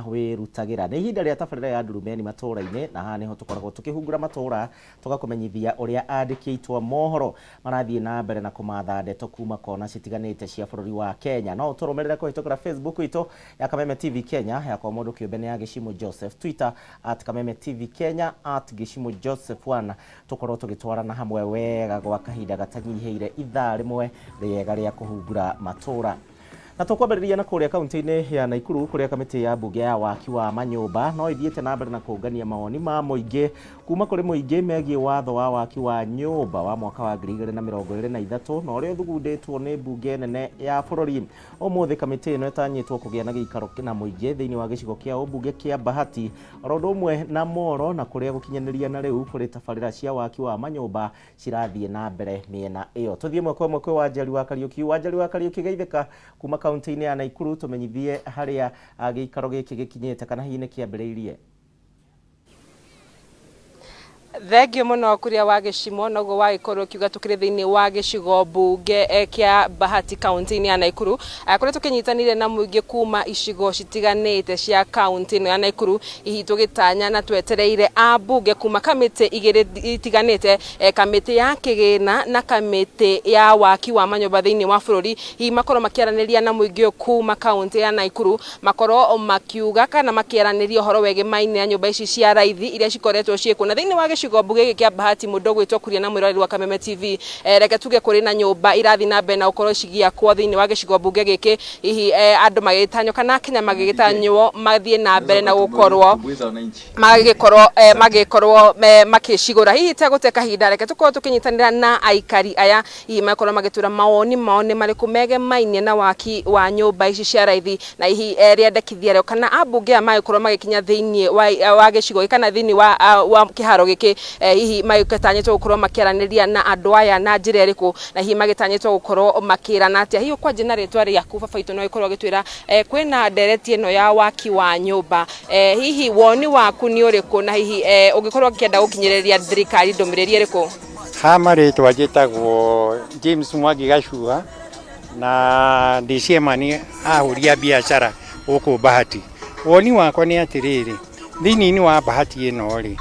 Wirutagira ni ihinda ria tabarira ya ndurumeni matura-ini na haha niho tukoragwo tukihungura matura tugakumenyithia uria andiki aitwa mohoro marathie na mbere na kumatha ndeto kuma kona citiganite cia bururi wa Kenya. No turumirire kuhitukira Facebook itu ya Kameme TV Kenya ya kwa mundu kiumbe ya Gishimo Joseph, Twitter @Kameme TV Kenya @Gishimo Joseph 1. Tukorwo tugitwarana hamwe wega gwa kahinda gatanyiheire ithaa rimwe riega ria kuhungura matura. Na tukwambĩrĩria na kũrĩa kaunti-inĩ ya Naikuru kũrĩa kamĩtĩ ya mbunge ya waki wa manyũmba no ithiĩte na mbere na kũngania mawoni ma mũingĩ kuma kũrĩ mũingĩ megiĩ watho wa waki wa nyũmba wa mwaka wa 2023 na ũrĩa ũthugundĩtwo nĩ mbunge nene ya bũrũri. Ũmũthĩ kamĩtĩ ĩno ĩtanyĩtwo kũgĩa na gĩikaro na mũingĩ thĩinĩ wa gĩcigo kĩa ũmbunge kĩa Bahati oro ũndũ ũmwe na Moro na kũrĩa gũkinyanĩria na rĩu kũrĩ tabarĩra cia waki wa manyũmba cirathiĩ na mbere mĩena ĩyo. Tũthiĩ mweke ũmwe kwĩ Wanjari wa Kariũki geithĩka kuma kaunti-inĩ ya Naikuru tumenyithie haria gĩikaro gĩkĩ gĩkinyĩte kana hihi nĩ kĩambĩrĩirie. Thengio muno kuria wa Gishimo nogo wagikorwo kiuga tukire thiini wa gicigo mbunge kia Bahati kaunti-ini ya Naikuru kuria tukinyitanire na muingi kuma icigo citiganite cia kaunti-ini ya Naikuru ihi tugitanya na twetereire ambunge kuma kamite igiri itiganite kamite ya kigina na kamite ya waki wa manyumba thiini wa bururi ihi makorwo makiaraniria na muingi kuma kaunti ya Naikuru makorwo makiuga kana makiaraniria horo wege maini ya nyumba ici cia raithi iria cikoretwo ciekuna thiini wa gicigo mbunge kia Bahati mundu gwitwo kuria na mwirori wa Kameme TV reke tuge kuri na nyumba irathi na mbere na ukorwo cigia kwa thiini wa gicigo mbunge giki ihi andu magitanyo kana Kenya magitanyo mathie na mbere na gukorwo magikorwo makicigura hihi tegute kahinda reke tukorwo tukinyitanira na aikari aya ihi makorwo magitura maoni mariku mege mainie na waki wa nyumba ici cia raithi na ihi riendekithia reo kana ambunge magikorwo magikinya thiini wa gicigo kana thiini wa kiharo giki hihi magitanyitwo gukorwo makiaraniria na andu aya na njira iriku na hihi magitanyitwo gukorwo makirana atia hihi kwa jina ritwa riaku baba itu no ikorwo gitwira kwina ndereti ino ya waki wa nyumba hihi woni waku ni uriku na hihi ungikorwo kienda gukinyiriria thirikari ndumiriri iriku. Maritwa njitagwo James Mwangi Gacua na ndiciemani ahuria biashara guku Bahati. Woni wakwa ni atiriri thiini wa Bahati ino ri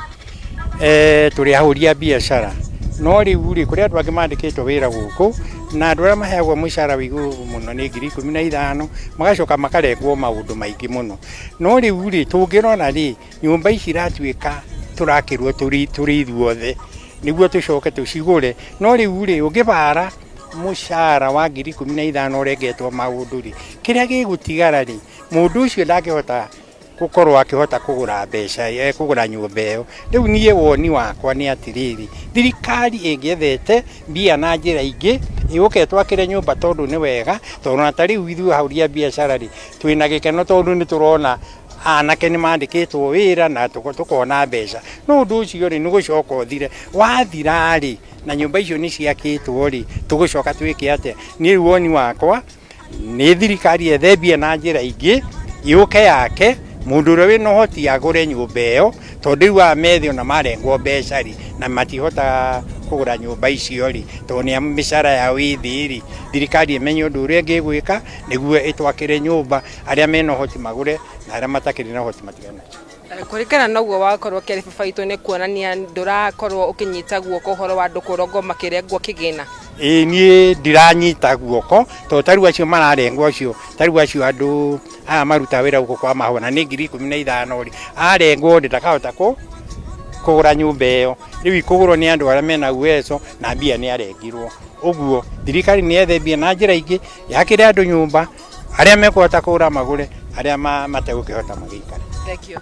turi ahuria biashara no riu ri kuria andu angi mandikitwo wira guku na andu aria maheagwo mushara wigu muno ni 15,000 magacoka makarengwo maundu maingi muno no riu ri tungirona ri nyumba ici iratuika turakirwo turi ithuothe niguo tucoke tucigure no riu ri ungibara mushara wa 15,000 urengetwo maundu ri kiria gigutigara ri mundu ucio ndakihota gukorwo akihota kugura mbeca kugura nyumba iyo riu nie woni wakwa ni atiriri thirikari ingiethete mbia na njira ingi iuke twakire nyumba tondu ni wega tondu na tariu ithu ahuria biashara ri twina gikeno tondu ni turona anake ni mandikitwo wira na tukona mbeca no undu ucio ri ni gucoka uthire wathira ri na nyumba icio ni ciakitwo ri tugucoka twike ate ni woni wakwa ni thirikari ethebia na njira ingi iuke yake mundu uria wina uhoti agure nyumba iyo tondu riu amethio na marengwo mbeca ri na matihota kugura nyumba icio ri tondu ni mishara ya withiri thirikari imenye undu uria ngigwika niguo itwakire nyumba aria mena uhoti magure na aria matakiri na uhoti matigane kurikana naguo wakorwo keri baba itu ni kuonania ndurakorwo ukinyita guoko uhoro wa ndukurongo makirengwo kigina ni ndiranyita guoko to tariu acio mararengwo acio tariu acio andu maruta wira guko kwa mahona ni 15,000 ri arengwo ndakahota kugura nyumba iyo riu ikugurwo ni andu aria mena uwezo na mbia ni arengirwo uguo thirikari ni ethebia na njira ingi yakire andu nyumba aria mekuhota kugura magure aria mategukihota magikara. Thank you.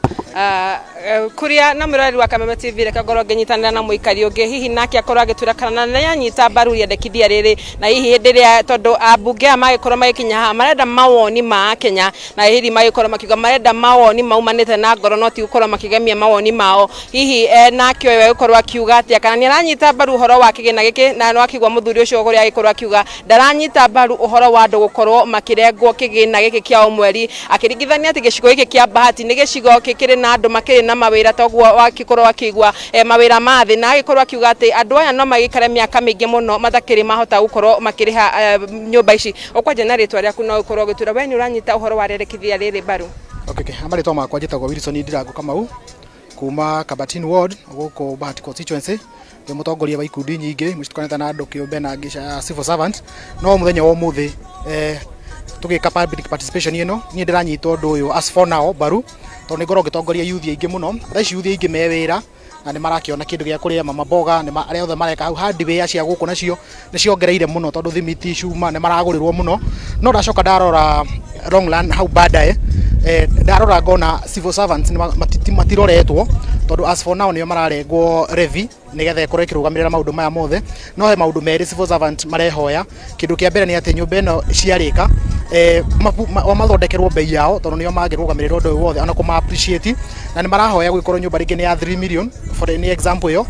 Kuria na mwirori wa Kameme TV reka ngorwo nginyitanira na muikari ungi hihi nake akorwo agitwira kana na yanyita mbaru riendekithia riri na hihi hindiria tondu ambunge magikorwo magikinya ha marenda mawoni ma Kenya na hihi magikorwo makiuga marenda mawoni maumanite na ngoro no ti gukorwo makigemia mawoni mao hihi nake we gukorwo akiuga atia kana ni aranyita mbaru uhoro wa kigina giki na no akigwa muthuri ucio guria agikorwo akiuga ndaranyita mbaru uhoro wa andu gukorwo makirengwo kigina giki kia omweri makirigithania ati gicigo giki kia Bahati ni gicigo kikiri na andu makiri na mawira toguo wakikorwo akigwa mawira mathi na agikorwo akiuga ati andu aya no magikare miaka mingi muno matakiri mahota gukorwo makiriha nyumba ici ukwaje na ritwa riaku no ukorwo gitura we ni uranyita uhoro wa rerekithia riri baru. Okay, amaritwa makwa njitagwo Wilson Ndirango Kamau kuma Kabatini Ward guko Bahati constituency ndi mutongoria wa ikundi nyingi mucitukaneta na andu kiumbe na ngisha civil servant no muthenya wa muthi tugika public participation ino ni ndiranyitwo ndu uyu as for now baru to ni ngoro gitongoria youth ingi muno thaici youth ingi mewira na ni marakiona kindu gia kuria mama boga ni aria othe mareka hau hardware cia guku nacio ni ciongereire muno tondu thimiti cuma ni maragurirwo muno no ndacoka ndarora long run hau baadaye ndarora ngona civil servants matiroretwo tondu as for now ni mararengwo revi nigetha ikorwo ikirugamirira maundu maya mothe no he maundu meri civil servant marehoya kindu kia mbere ni ati nyumba ino ciarika mathondekerwo bei yao tondu nio magirugamirira undu wothe ona kuma appreciate na ni marahoya gwikorwo nyumba ringi ni ya 3 million for any example yo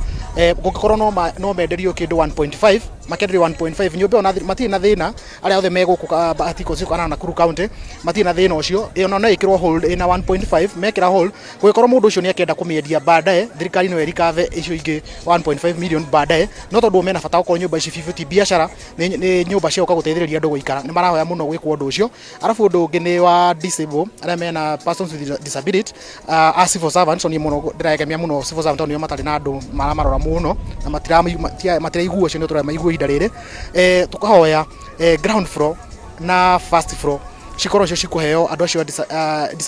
gukikorwo no menderio kindu 1.5 makenderio 1.5 nyumba ona mati na thina aria othe meguku Bahati ko kana na Nakuru county mati na thina ucio ona no ikirwo hold ina 1.5 mekira hold gukikorwo mundu ucio ni akenda kumiendia baadaye thirikari no erikave icio ingi 1.5 million baadaye no tondu mena bata gukorwo nyumba ici 50 biashara ni nyumba cia guteithĩrĩria andu guikara ni marahoya muno gwikwo undu ucio arafu undu ungi ni wa disable aria mena persons with disability as civil servants oni muno ndiragemia muno civil servants oni matari na andu marora muno na matiraigua cio ni turema igua ihinda riri tukahoya ground floor na first floor cikorwo cio cikuheo andu acio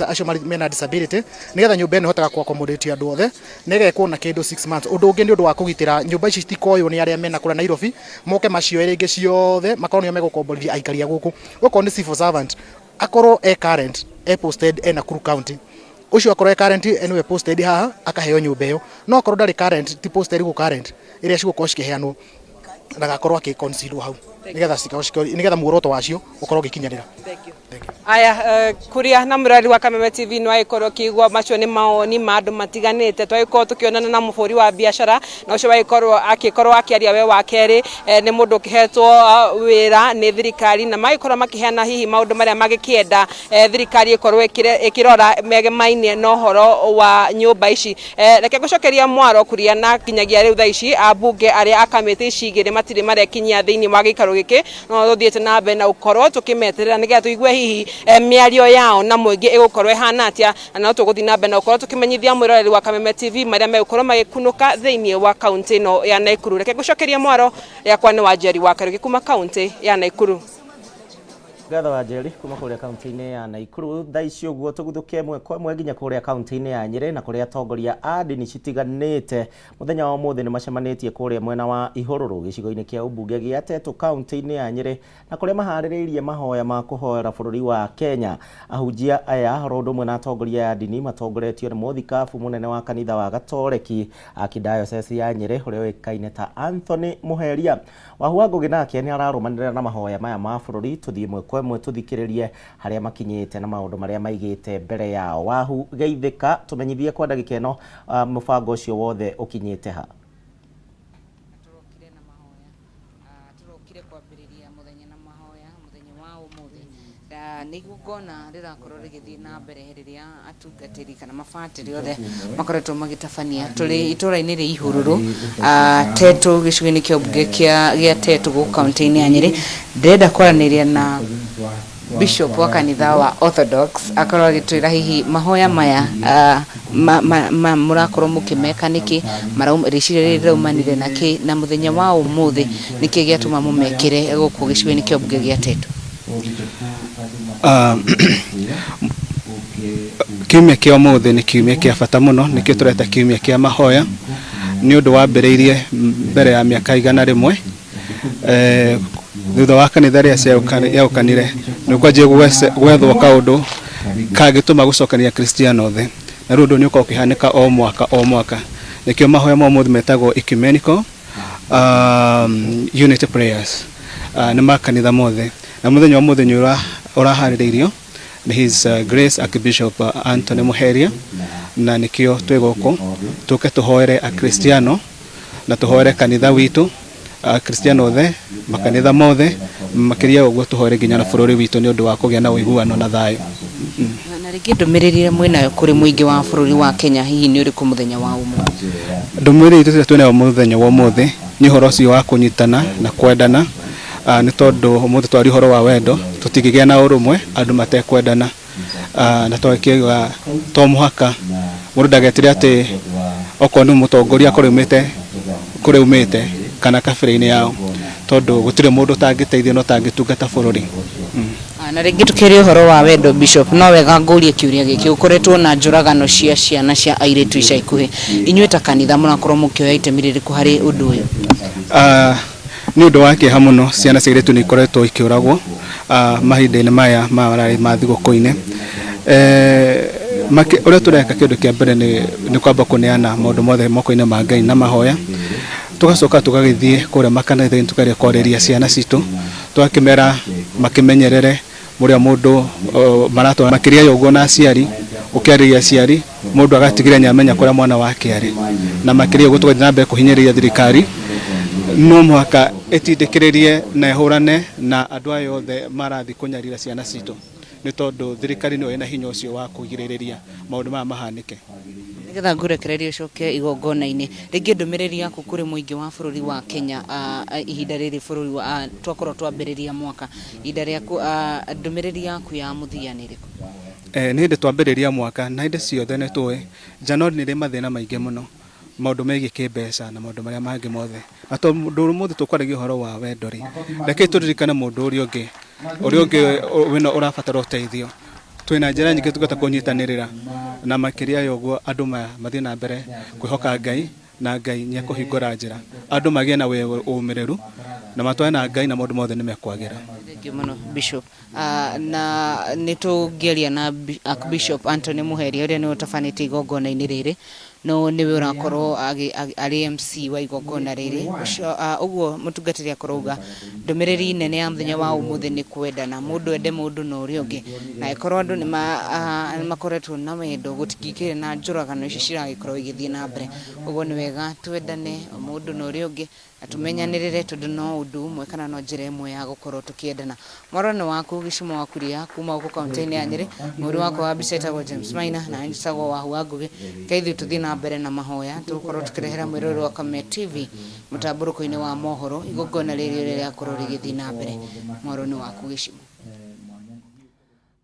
acio mena disability nigetha nyumba ino hotaga ku accommodate andu othe nigekwo na kindu 6 months undu ungi ni undu wa kugitira nyumba ici citikoyo ni aria mena kura Nairobi moke macio eringi ciothe makorwo nio megukomborithia aikaria guku goko ni civil servant akorwo current posted Nakuru county ucio akorwo current anyway posted haha akaheo nyumba iyo no akorwo ndari current ti posted go current iria cigukorwo cikiheanwo ndagakorwo akiconsider hau nigetha muoroto wacio ukorwo gikinyanira. Aya kuria na murari wa Kameme TV no aikorwo kigwa macio ni maoni ma andu matiganite twaikorwo tukionana na mufuri wa biashara na ucio waikorwo akiaria we wa keri ni mundu kihetwo wira ni thirikari na maikorwo makiheana hihi maundu maria magikienda thirikari ikorwo ikirora megemaine no horo wa nyumba ici reke gucokeria mwaro kuria na kinyagia riu tha ici abunge aria akamite icigire matire marekinyia thiini wa gikaro giki no thuthiete na mbe na ukorwo tukimeterera nigetha tuigue hihi miario yao na muingi igukorwo ihana atia na tuguthi na mbe na ukorwo tukimenyithia mwiroreri wa Kameme TV maria megukorwo magikunuka thiini wa kaunti no ya Nakuru reke gucokeria mwaro yakwa ni wa Njeri wa Karugi kuma kaunti ya Nakuru. Gatha wa Njeri kuma kuria kaunti-ini ya Nakuru thaici uguo tuguthuke mwe nginya kuria kaunti-ini ya Nyeri na kuria atongoria a ndini citiganite muthenya wa muthi ni macemanitie kuria mwena wa Ihururu gicigo-ini kia ubunge gia Tetu kaunti-ini ya Nyeri na kuria mahaririirie mahoya ma kuhoera bururi wa Kenya ahunjia aya rondo mwe na atongoria a ndini matongoretio ni muthikabu munene wa kanitha wa Gatoreki akidiocese ya Nyeri uria wikaine ta Anthony Muheria wahua ngugi nake ni ararumanirira na mahoya maya ma bururi tuthie mwe tuthikiririe haria makinyite na maundu maria maigite mbere yao wahu geithika tumenyithie kwa ndagika ino mubango ucio wothe ukinyite ha turokire kwambiriria muthenya na mahoya muthenya wa umuthi niguo ngona rirakorwo rigithii na mbere riria atungatiri kana mabatiri othe makoretwo magitabania turi itura-ini ri Ihururu Tetu gicigo-ini kia ubunge gia Tetu go kaunti-ini ya Nyeri ndirenda kwaraniria na Bishop wa kanitha wa Orthodox akorwo agitwira hihi mahoya maya murakorwo mukimeka niki riciria raumanire naki na muthenya wa umuthi niki giatuma mumekire guku gicigo-ini kia ubunge gia Tetu. Kiumia kia umuthi ni kiumia kia bata muno nikio tureta kiumia kia mahoya ni undu wambiriirie mbere ya miaka 100 thutha wa kanitha ria yaukanire ni kwanjie gwethwo kaundu kagituma gucokania Kristiano the na rundu ni uko kihanika o mwaka nikio mahoya mo umuthi metagwo ecumenical unity prayers ni makanitha mothe na muthenya wa muthenya urahaririirio ni His Grace Archbishop Anthony Muheria na nikio twiguku tuke tuhoere a Kristiano na tuhoere kanitha witu Kristiano the makanitha mothe makiria uguo tuhoere nginya na bururi witu ni undu wa kugia na uiguano na thayo. na rĩngĩ ndũmĩrĩri mwĩnayo kũrĩ mũingĩ wa bũrũri wa Kenya hihi nĩ ũrĩkũ mũthenya wa ũmũthĩ? Ndũmĩrĩri tũrĩa twĩnayo mũthenya wa ũmũthĩ nĩ ũhoro ũcio wa kũnyitana na kwendana, nĩ tondũ ũmũthĩ twari ũhoro wa wendo, tũtingĩgĩa na ũrũmwe andũ matekwendana, na twakiuga to mũhaka mũndũ ndagetĩre atĩ okorwo nĩ mũtongoria kũrĩa umĩte kana kabĩra-inĩ yao, tondũ gũtirĩ mũndũ ũtangĩteithia no tangĩtungata bũrũri. Na rĩngĩ tukĩrĩ ũhoro wa wendo Bishop, no wega ngũrie kĩũria gĩkĩ, ũkoretwo na njũragano cia ciana cia airĩtu ica ikuhĩ, inyuĩ ta kanitha mũrakorwo mũkĩoya itemi rĩrĩkũ harĩ ũndũ ũyũ? Nĩ ũndũ wa kĩeha mũno, ciana cia airĩtu nĩ ikoretwo ikĩũragwo mahinda-inĩ maya ma thigũkũ-inĩ. Ũrĩa tũreka kĩndũ kĩa mbere nĩ kwamba kũneana maũndũ mothe moko-inĩ ma Ngai na mahoya, tugacoka tugagĩthiĩ kũrĩa makanitha-inĩ tukarĩa kwarĩria ciana citũ, tugakĩmera makĩmenyerere mũrĩa mũndũ maratwara makĩria ya ũguo na aciari, ũkĩarĩria aciari mũndũ agatigĩrĩra nĩ amenya kũrĩa mwana wake arĩ, na makĩria ũguo tũgathiĩ na mbere kũhinyĩrĩria thirikari no mũhaka ĩtindĩkĩrĩrie na ĩhũrane na andũ aya othe marathiĩ kũnyarira ciana citũ, nĩ tondũ thirikari nĩyo ĩna hinya ũcio wa kũgirĩrĩria maũndũ maya mahanĩke. Nĩgetha ngũrekererie ũcoke igongona-inĩ, rĩngĩ ndũmĩrĩri yaku kũrĩ mũingĩ wa bũrũri wa Kenya ihinda rĩrĩ bũrũri wa twakorwo twambĩrĩria mwaka, ihinda rĩaku ndũmĩrĩri yaku ya mũthia nĩ ĩrĩkũ? Nĩ hĩndĩ twambĩrĩria mwaka na hĩndĩ ciothe nĩ tũĩ Januari nĩ rĩ mathĩna maingĩ mũno, maũndũ megiĩ kĩmbeca na maũndũ marĩa mangĩ mothe, na tondũ ũmũthĩ tũkwaragia ũhoro wa wendo rĩ, rekei tũririkane mũndũ ũrĩa ũngĩ wĩna ũrabatara ũteithio. Twĩna njĩra nyingĩ tũngĩhota kũnyitanĩrĩra, na makĩria ya ũguo andũ mathiĩ na mbere kwĩhoka Ngai, na Ngai nĩ ekũhingũra njĩra, andũ magĩe na ũmĩrĩru na matware na Ngai na maũndũ mothe nĩ mekwagĩra. Thank you mũno Bishop. Na nĩ tũngĩaria na Bishop Anthony Muheria ũrĩa nĩ ũtabanĩte igongona-inĩ rĩrĩ, no nĩwe ũrakorwo arĩ MC wa igongona rĩrĩ. Ũguo mũtungatĩri akorauga ndũmĩrĩri nene ya mũthenya wa ũmũthĩ nĩ kwendana, mũndũ ende mũndũ na ũrĩa ũngĩ, na ĩkorwo andũ nĩ makoretwo na wendo, gũtikĩrĩ na njũragano ici ciragĩkorwo igĩthiĩ na mbere. Ũguo nĩ wega twendane mũndũ na ũrĩa ũngĩ, na tũmenyanĩrĩre tondũ no ũndũ ũmwe kana no njĩra ĩmwe ya gũkorwo tũkĩendana. Mwarano waku Gĩcimo wa Kuria kuma gũkũ kaunti-inĩ ya Nyĩrĩ, mũrũ wakwa wa mbica ĩtagwo James Maina na njĩtagwo Wahua Ngũgĩ. Kaithuĩ tũthiĩ na mbere na mahoya, tũgũkorwo tũkĩrehera mwĩroreri wa Kameme TV mũtambũrũko-inĩ wa mohoro, igongona rĩrĩ ũrĩa rĩakorwo rĩgĩthiĩ na mbere. Mwarano waku Gĩcimo.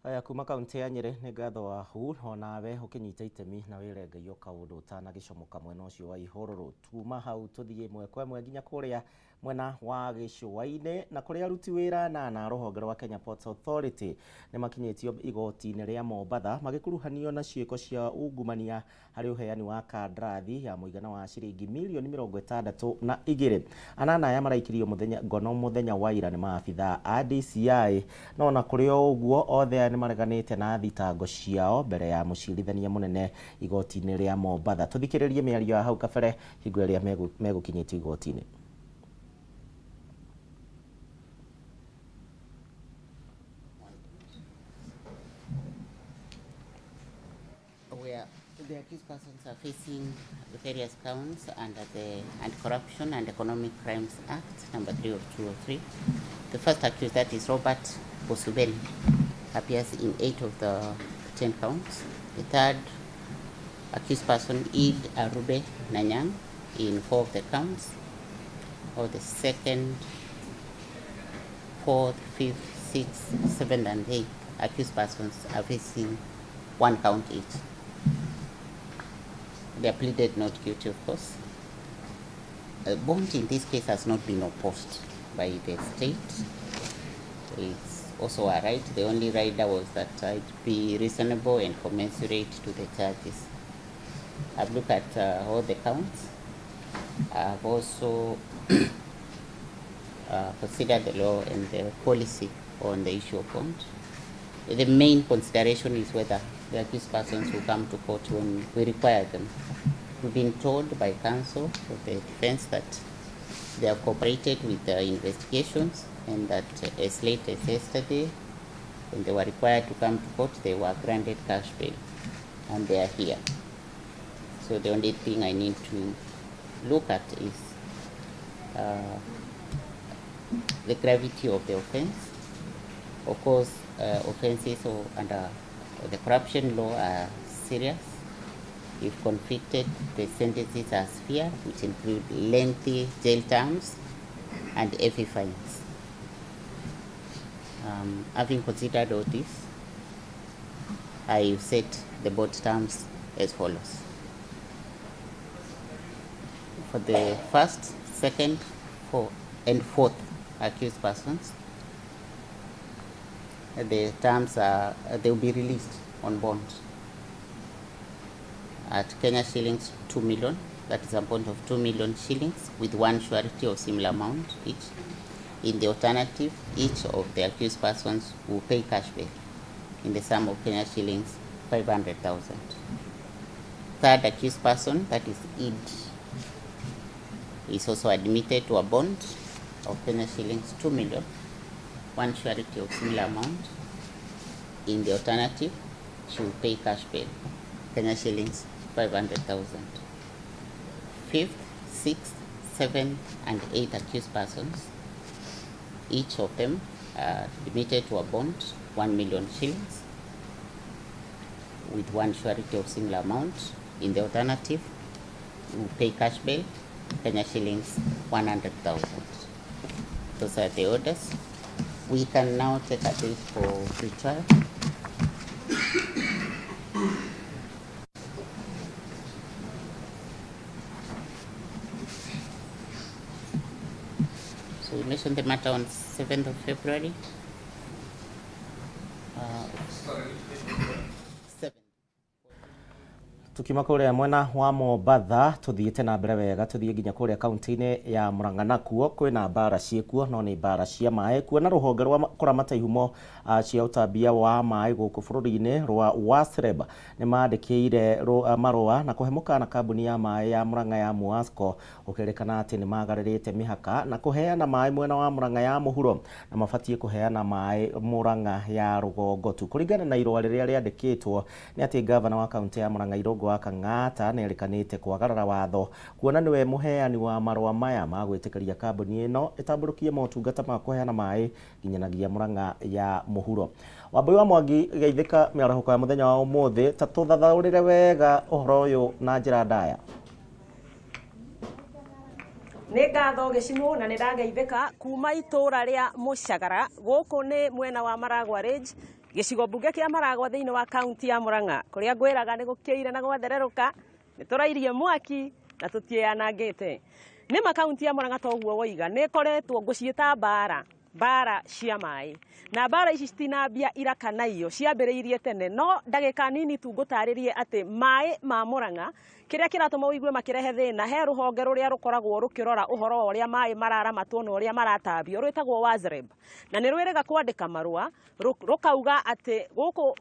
Aya kuma kaunti ya Nyĩrĩ nĩ ngatho wahu onawe ũkĩnyita itemi na wĩre Ngai o kaũndũ ũtanagĩcomoka mwena ũcio wa ihũrũrũ. Tuma hau tũthiĩ ĩmwe kwa ĩmwe nginya kũrĩa mwena wa gĩcũa-inĩ, na kũrĩa aruti wĩra na rũhonge rwa Kenya Ports Authority nĩ makinyĩtio igoti-inĩ rĩa Mombatha magĩkuruhanio na ciĩko cia ungumania harĩ ũheani wa kandarathi ya mũigana wa ciringi mirioni 62. Anana aya maraikirio mũthenya wa ira nĩ maabithaa a DCI, no na kũrĩ o ũguo othe nĩ mareganĩte na thitango ciao mbere ya mũcirithania mũnene igoti-inĩ rĩa Mombatha. Tũthikĩrĩrie mĩario ya hau kabere hingo ĩrĩa megũkinyĩtio igoti-inĩ. Where the accused persons are facing various counts under the Anti-Corruption and Economic Crimes Act, number 3 of 2003. The first accused, that is Robert Bosubel, appears in 8 of the 10 counts. The third accused person, Eid Arube Nanyang, in 4 of the counts. Or the second, 4th, 5th, 6th, 7th, and 8th accused persons are facing 1 count each. They are pleaded not guilty, of course. Bond in this case has not been opposed by the state. It's also a right. The only rider was that it be reasonable and commensurate to the charges. I've looked at all the counts. I've also considered the law and the policy on the issue of bond. The main consideration is whether the accused persons will come to court when we require them. We've been told by counsel of the defense that they have cooperated with the investigations and that as late as yesterday, when they were required to come to court, they were granted cash bail and they are here. So the only thing I need to look at is the gravity of the offense. Of course, offenses under the corruption law are serious. If convicted, the sentences are severe, which include lengthy jail terms and heavy fines. Having considered all this, I set the board terms as follows. For the first, second, and fourth accused persons, the terms are they will be released on bond at Kenya shillings 2 million. That is a bond of 2 million shillings with one surety of similar amount each. In the alternative, each of the accused persons will pay cash bail in the sum of Kenya shillings 500,000. Third accused person, that is Id, is also admitted to a bond of Kenya shillings 2 million, one surety of similar amount. In the alternative, she will pay cash bail, Kenya shillings 500,000. Fifth, sixth, seventh, and eighth accused persons, each of them are admitted to a bond 1 million shillings with one surety of similar amount. In the alternative, will pay cash bail, Kenya shillings 100,000. Those are the orders. We can now take a date for retrial. So we mentioned the matter on 7th of February. 7. Tukiuma kuria mwena wa Mombatha tuthiite na mbere wega tuthie nginya kuria kaunti-ini ya Murang'a nakuo kwina mbara ciekuo no ni mbara cia mai kuona ruhonge rwa kuramata ihumo cia utambia wa mai guku bururi-ini rwa WASREB ni mandikire marua na kuhemuka na kambuni ya mai ya Murang'a ya Muasco ukiririkana ati ni magaririte mihaka na kuheana mai mwena wa Murang'a ya muhuro na mabatie kuheana mai Murang'a ya rugongo tu. Kuringana na irua riria riandikitwo ni ati gavana wa kaunti ya Murang'a Irungu wa Kang'ata ni erikanite kwagarara watho kuona niwe muheani wa marua maya ma gwitikiria kambuni ino itamburukie motungata ma kuheana mai nginyanagia Murang'a ya muhuro. Wambui wa Mwangi geithika miarahuko ya muthenya wa umuthi ta tuthathaurire wega uhoro uyu na njira ndaya. Nĩ ngatho gĩcimu na nĩ ndageithĩka kuma itura ria Mucagara gũkũ nĩ mwena wa Maragwa Range gĩcigo mbunge kĩa Maragwa thĩinĩ wa kaunti ya Murang'a kũrĩa ngwĩraga nĩ gũkĩire na gwathererũka nĩ tũrairie mwaki na tũtianangĩte. Nĩ makaunti ya Murang'a toguo woiga nĩ koretwo ngũciĩta mbara cia mai na mbara ici citinambia ira kana iyo ciambĩrĩirie tene no ndagĩka nini tu ngũtarĩrie atĩ mai ma Murang'a kiria kiratuma wigue makirehe thina he ruhonge ruria rukoragwo rukirora uhoro uria mai mararamatwo na uria maratabio rwitagwo WASREB na ni rwirega kwandika marua rukauga ati guku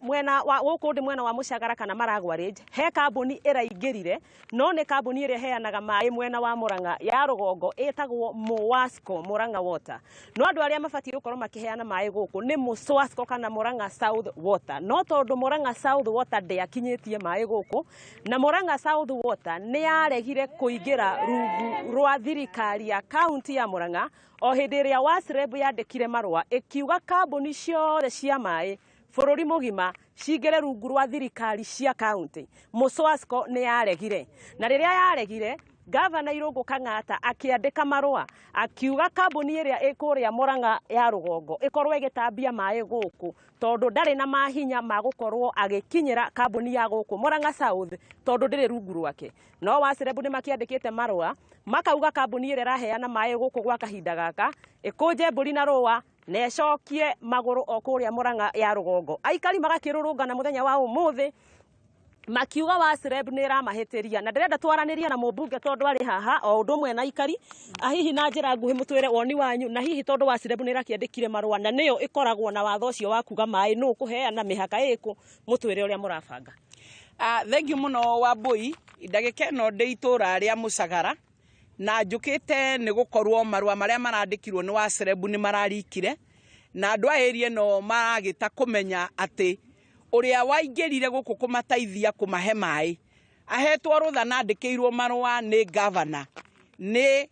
ndi mwena wa Mucagara kana Maragwa Range he kambuni iraingirire no ni kambuni iria heanaga mai mwena wa Murang'a ya rugongo itagwo Muasco Murang'a Water no andu aria mabatie gukorwo makiheana mai guku ni Muasco kana Murang'a South Water no tondu Murang'a South Water ndiakinyitie mai guku na Murang'a South Water ni yaregire kuingira rungu rwa thirikari ya kaunti ya Murang'a o hindi iria WASREB yandikire marua ikiuga kambuni ciothe cia mai bururi mugima cingire rungu rwa thirikari cia kaunti. Muasco ni yaregire na riria yaregire Gavana Irungu Kang'ata akiandika marua akiuga kambuni iria ikuria Murang'a ya rugongo ikorwo igitambia mai guku tondu ndari na mahinya ma gukorwo agikinyira kambuni ya guku Murang'a South tondu ndiri rungu rwake no WASREB ni makiandikite marua makauga kambuni iria raheana mai guku gwa kahinda gaka ikunje mburi na rua na icokie maguru okuria Murang'a ya rugongo. Aikari magakirurungana muthenya wa umuthi makiuga WASREB ni ramahitiria na ndirenda twaraniria na mumbunge tondu ari haha o undu mwe na ikari hihi na njira nguhi mutwire woni wanyu na hihi tondu WASREB ni rakiandikire marua na niyo ikoragwo na watho ucio wa kuga mai no kuheana mihaka iku mutwire uria murabanga. Thengiu muno Wambui ndagika no ndi itura ria Mucagara na njukite ni gukorwo marua maria marandikirwo ni WASREB ni mararikire na andu a area no maragita kumenya ati uria waingirire guku kumataithia kumahe mai ahetwo rutha na andikirwo marua ni gavana ni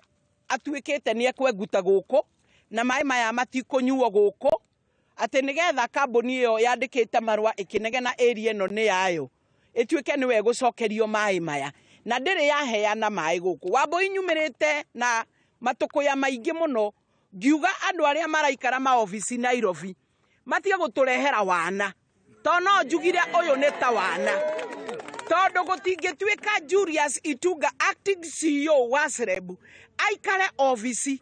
atuikite ni ekwenguta guku na mai maya matikunyuo guku ati nigetha kambuni iyo yandikite marua ikinegena area eno ni yayo ituike niwe gucokerio mai maya na ndiri yaheana mai guku Wambui nyumirite na matukuya maingi muno ngiuga andu aria maraikara ma office Nairobi matige guturehera wana tono njugire uyu ni ta wana tondu gutingituika Julius Itunga acting CEO wa Serebu aikare office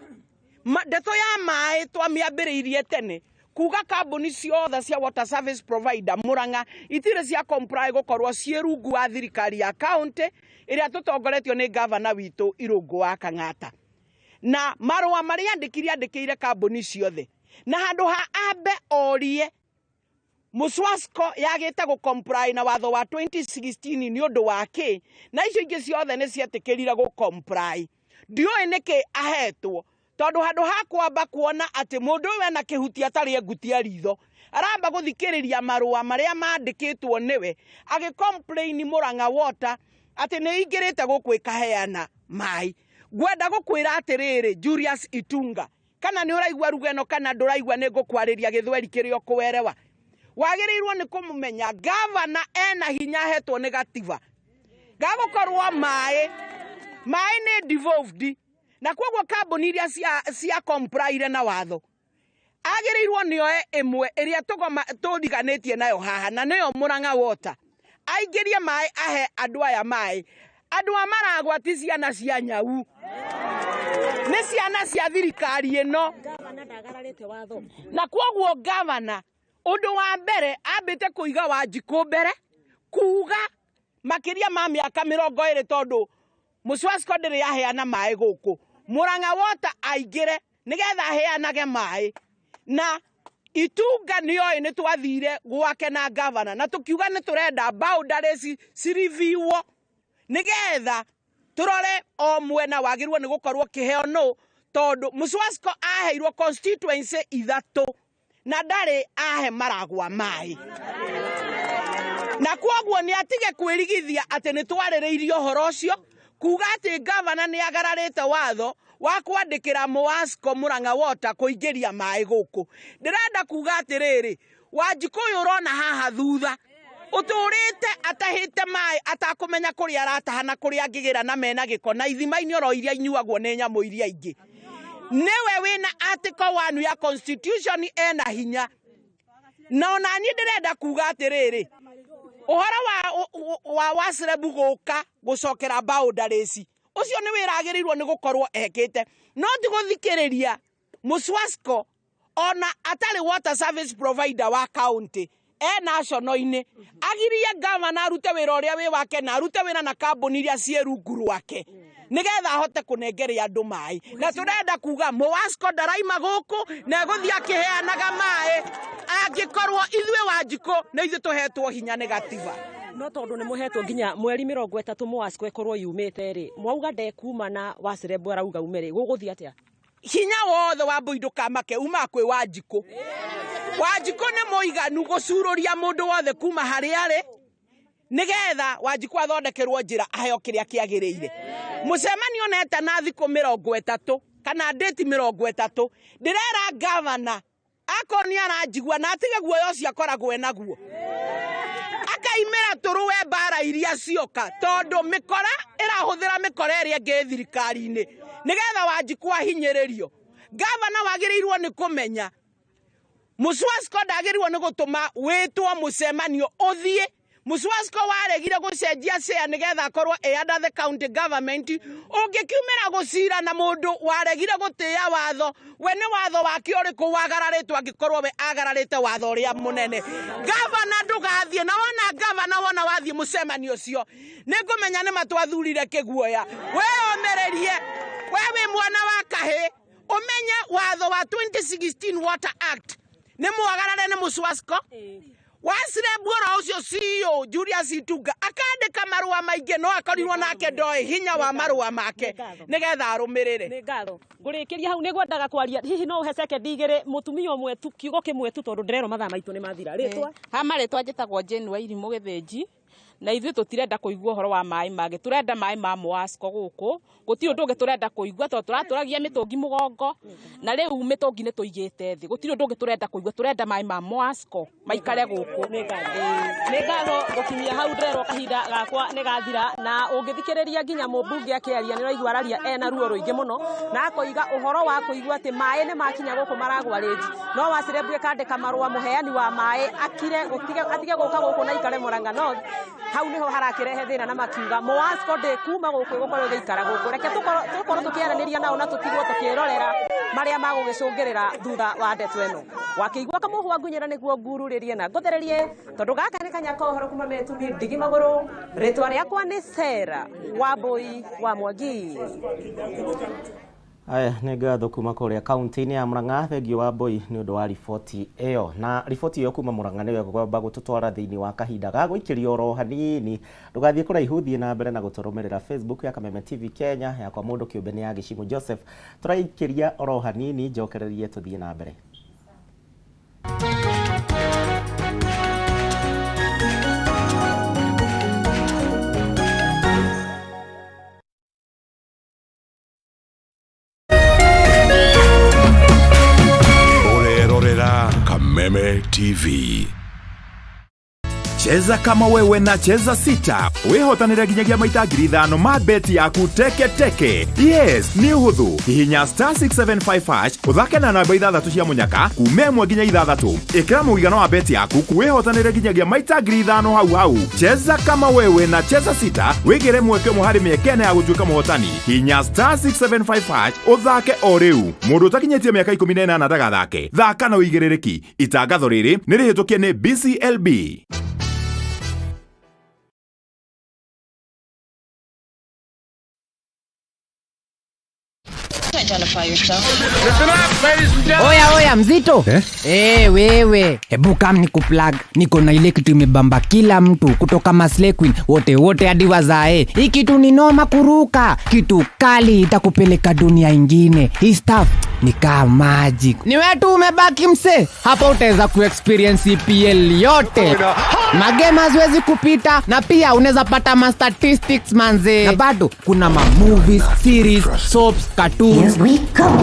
ndeto ya mai twamiambiriirie tene kuga kambuni ciothe cia water service provider Murang'a itire cia comply gukorwo cie rungu wa thirikari ya county iria tutongoretio ni governor witu Irungu wa Kang'ata na marua maria andikire kambuni ciothe na handu ha ambe orie Muswasco yagite gu comply na watho wa 2016 ni undu wake na icio ingi ciothe ni cietikirire gu comply ndioi niki ahetwo tondu handu ha kwamba kuona ati mundu we na kihuti atari ngutia ritho aramba guthikiriria marua maria mandikitwo niwe agi complain Murang'a Water ati ni ingirite gukwikaheana mai gwenda gukwira atiriri Julius Itunga kana ni uraigwa rugeno kana nduraigwa ni ngukwariria githweri kirio kuwerewa wagirirwo ni kumumenya governor ena hinya hetwo ni gatiba gagukorwo mai ni devolved na kwoguo kambuni iria cia comply na watho agirirwo nioe imwe iria turiganitie nayo haha na niyo Murang'a Water aingirie mai ahe andu aya mai andu amaragwa ti ciana cia nyau ni ciana cia thirikari ino na kwoguo governor undu wa mbere ambite kuiga Wanjiku mbere kuga makiria ma miaka 20 tondu Muswasco ndiri yaheana mai guku Murang'a Water aingire nigetha aheanage mai na Itunga nioi ni twathire gwake na governor na tukiuga ni turenda boundaries ciriviwo nigetha turore o mwena wagirwo ni gukorwo kiheo no tondu Muswasco aheirwo constituency 3 na ndari ahe maragwa mai na kwoguo ni atige kwirigithia ati ni twaririirio horo ucio kuga ati governor ni agararite watho wa kwandikira Muswasco Murang'a Water kuingiria mai guku ndirenda kuga atiriri Wanjiku uyu urona haha thutha uturite atahite mai atakumenya kuria aratahana kuria angigira na mena giko na ithima-ini oro iria inyuagwo ni nyamu iria ingi niwe wina article 1 ya constitution ena hinya na onani ndirenda kuga atiriri uhoro wa Serebu guka gucokera boundaries ucio ni wiragirirwo ni gukorwo ekite no ti guthikiriria Muswasco ona atari water service provider wa county national ini agirie governor arute wira uria wi wake na arute wira na kambuni iria cie rungu rwake nigetha ahote kunengeria andu mai na turenda kuga Muswasco ndaraima guku na eguthia akiheanaga mai angikorwo ithwe Wanjiku na ithu tuhetwo hinya ni gatiba no tondu ni muhetwo nginya mweri 30 Muswasco ekorwo yumite ri mwauga ndekuma na wa Serebu arauga umere guguthia atia hinya wothe Wambui ndukamake uma kwi Wanjiku Wanjiku ni muiganu gucururia mundu wothe kuma hari ari nigetha Wanjiku athondekerwo njira aheo kiria kiagiriire mucemanio neta na thiku 30 kana date 30 ndirera governor akoni aranjigua na atige guoyo cia koragwo naguo akaimira turuwe bara iria cioka tondu mikora irahuthira mikora iria nge thirikari-ini nigetha Wanjiku ahinyiririo governor wagirirwo ni kumenya Muswasco ndagirirwo ni gutuma witwo mucemanio uthie Muswasco waregire gucenjia share nigetha akorwo under the county government ungikiumira gucira na mundu waregire gutia watho we ni watho wake uriku wagararitwo angikorwo we agararite watho uria munene governor ndugathie na wona governor wona wathie mucemanio ucio ningumenya ni matwathurire kiguoya we omererie we wi mwana wa kahi umenye watho wa 2016 Water Act ni mwagarare ni Muswasco Serebu ora ucio CEO Julius Itunga akandika marua maingi no akorirwo nake ndoi hinya wa marua make nigetha arumirire ni ngatho ngurikiria hau nigwendaga kwaria hihi no uhe second igiri mutumia umwe tu kiugo kimwe tu tondu ndirero mathaa maitu ni mathira ritwa ha maritwa njitagwo Jane wa Irimu Githinji na ithuĩ tũtirenda kũigua ũhoro wa maĩ mangĩ, tũrenda maĩ ma Moasco gũkũ, gũtirĩ ũndũ ũngĩ tũrenda kũigua tondũ tũratũragia mĩtũngi mũgongo na rĩu mĩtũngi nĩ tũigĩte thĩ, gũtirĩ ũndũ ũngĩ tũrenda kũigua, tũrenda maĩ ma Moasco maikare gũkũ. Nĩ ngatho gũkinyia hau ndĩrerwo kahinda gakwa nĩ gathira, na ũngĩthikĩrĩria nginya mũmbunge akĩaria nĩ ũraigua araria ena ruo rũingĩ mũno, na akoiga ũhoro wa kũigua atĩ maĩ nĩ makinya gũkũ Maragwa Range, no Wacirembwe kandĩka marũa mũheani wa maĩ atige gũka gũkũ na ikare Murang'a North, hau niho harakĩrehe thĩna na makiuga Moasco ndĩkuma gũkũ gũkorwo gĩikara gũkũ, reke tũkorwo tũkĩaranĩria nao na tũtigwo tũkĩrorera marĩa magũgĩcũngĩrĩra thutha wa ndeto ĩno. Wakĩigua kamũhwa ngunyĩra nĩguo ngururĩrie na ngũthererie, tondũ gaka nĩ kanya kohoro kuma metumi ndigi magũrũ, rĩtwa rĩakwa nĩ Sarah Wambui wa Mwangi. Aya nĩ ngatho kuma kũrĩa kaunti-inĩ ya Murang'a, thengio wa Wambui nĩ ũndũ wa riboti ĩyo, na riboti ĩyo kuma Murang'a nĩyo gwamba gũtũtwara thĩinĩ wa kahinda ga gũikĩrio oro hanini. Ndũgathiĩ kũraihu, thiĩ na mbere na gũtũrũmĩrĩra Facebook ya Kameme TV Kenya, yakwa mũndũ kĩũmbe nĩ ya Gĩcimu Joseph. Tũraikĩria oro hanini, njokererie tũthiĩ na mbere. Kameme TV. Cheza kama wewe na cheza sita. Wehotanĩra nginyagia maita 5,000 ma beti yaku teke teke. Yes, ni uhuthu. Hihinya *675# uthake na namba 6 cia munyaka kuuma 1 nginya 6. Ikira mũigana wa beti yaku kuwehotanĩra nginyagia maita 5,000 hau. Cheza kama wewe na cheza sita. Wigire mweke muhari miekene ya gũtuĩka mũhotani. Hihinya *675# uthake o rĩu. Mũndũ utakinyĩtie mĩaka 18 ndagathake. Thaka na ũigĩrĩrĩki. Itangatho rĩrĩ nĩ rĩhĩtũkie nĩ BCLB. Oya mzito wewe, hebu kam nikuplug. Niko na ile kitu imebamba kila mtu kutoka Maslay Queen wote hadi wazae. Hii kitu ni noma kuruka, kitu kali itakupeleka dunia ingine. Hii stuff ni kama magic. Ni wewe tu umebaki mse, hapa utaweza kuexperience EPL yote. Magame haziwezi kupita, na pia unaweza pata ma statistics manze. Na bado kuna ma movies, series, soaps, cartoons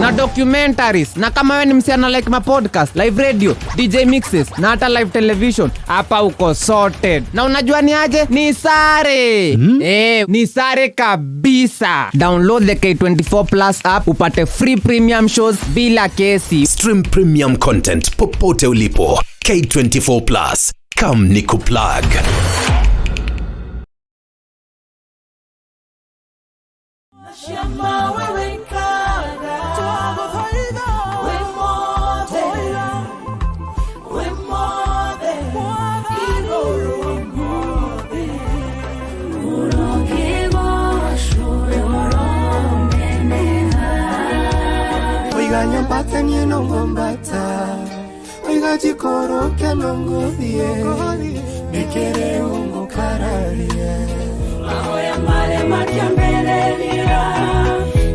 na documentaries. Na kama wewe ni msichana like ma podcast, live radio, DJ mixes na hata live television, hapa uko sorted. Na unajua ni aje? Ni sare. Ni sare kabisa. Download the K24 Plus app upate free premium shows bila kesi. Stream premium content popote ulipo. K24 Plus. Come nikuplug. Nyambata ni nongombata oiga jikoro ke nongodie nikere ungo kararie ahoya mare makiambeleria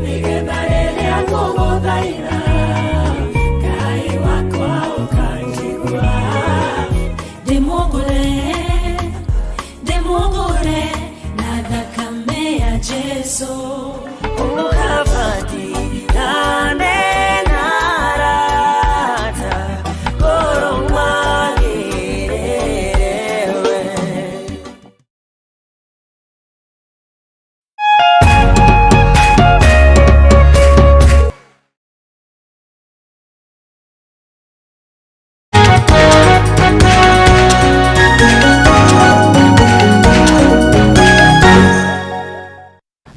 nigedarelia kogodaira kai wakwa ukajigwa demogore na thakame ya Jesu ukabadi nane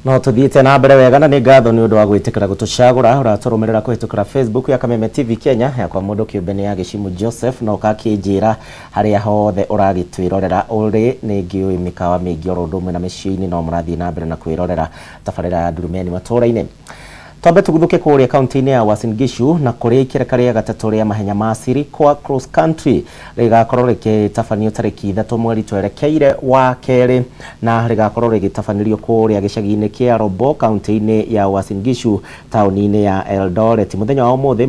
no tuthiĩte na mbere wega, na nĩ ngatho nĩ ũndũ wa gwĩtĩkĩra gũtũcagũra. Ũratũrũmĩrĩra kũhĩtũkĩra Facebook ya Kameme TV Kenya, yakwa mũndũ kĩũmbe nĩ ya Gĩcimu Joseph, na ũgakĩnjĩra harĩa hothe ũragĩtwĩrorera ũrĩ. Nĩ ngĩũĩ mĩkawa mĩingĩ oro ũndũ ũmwe na mĩciĩ-inĩ no mũrathiĩ na mbere na kwĩrorera tabarĩra ya ndurumeni matũũra-inĩ. Twambe tũguthũke kũrĩa kaunti-inĩ ya Uasin Gishu, na kũrĩa ikereka rĩa gatatũ rĩa mahenya ma Sirikwa cross country rĩgakorwo rĩgĩtabanio tarĩki 3 mweri twerekeire wa kerĩ, na rĩgakorwo rĩgĩtabanĩrio kũrĩa gĩcagi-inĩ kĩa Robo kaunti-inĩ ya Uasin Gishu taũni-inĩ ya Eldoret. Mũthenya wa ũmũthĩ